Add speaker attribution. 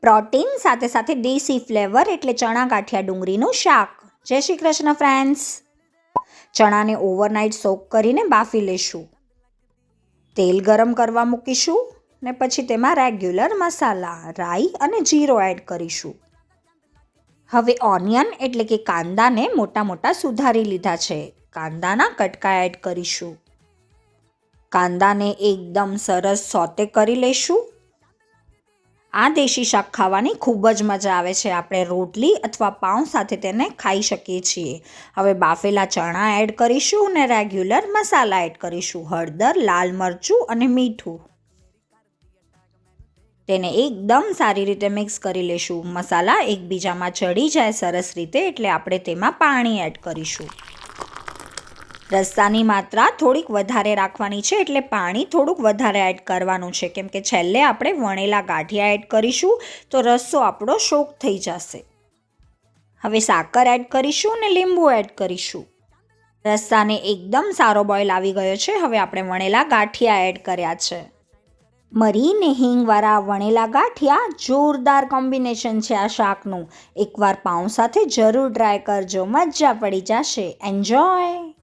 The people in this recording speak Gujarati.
Speaker 1: પ્રોટીન સાથે સાથે દેશી ફ્લેવર એટલે ચણા ગાંઠિયા ડુંગળીનું શાક. જય શ્રી કૃષ્ણ ફ્રેન્ડ્સ. ચણાને ઓવરનાઇટ સોક કરીને બાફી લેશું. તેલ ગરમ કરવા મૂકીશું ને પછી તેમાં રેગ્યુલર મસાલા રાઈ અને જીરો એડ કરીશું. હવે ઓનિયન એટલે કે કાંદાને મોટા મોટા સુધારી લીધા છે. કાંદાના કટકા એડ કરીશું. કાંદાને એકદમ સરસ સોતે કરી લઈશું. આ દેશી શાક ખાવાની ખૂબ જ મજા આવે છે. આપણે રોટલી અથવા પાઉં સાથે તેને ખાઈ શકીએ છીએ. હવે બાફેલા ચણા એડ કરીશું અને રેગ્યુલર મસાલા એડ કરીશું. હળદર, લાલ મરચું અને મીઠું. તેને એકદમ સારી રીતે મિક્સ કરી લેશું. મસાલા એકબીજામાં ચડી જાય સરસ રીતે એટલે આપણે તેમાં પાણી એડ કરીશું. રસાની માત્રા થોડીક વધારે રાખવાની છે એટલે પાણી થોડુંક વધારે એડ કરવાનું છે, કેમ કે છેલ્લે આપણે વણેલા ગાંઠિયા એડ કરીશું તો રસો આપણો શોક થઈ જશે. હવે સાકર એડ કરીશું અને લીંબુ એડ કરીશું. રસાને એકદમ સારો બોઇલ આવી ગયો છે. હવે આપણે વણેલા ગાંઠિયા એડ કર્યા છે. મરી ને હિંગવાળા વણેલા ગાંઠિયા જોરદાર કોમ્બિનેશન છે આ શાકનું. એકવાર પાઉં સાથે જરૂર ટ્રાય કરજો, મજા પડી જશે. એન્જોય.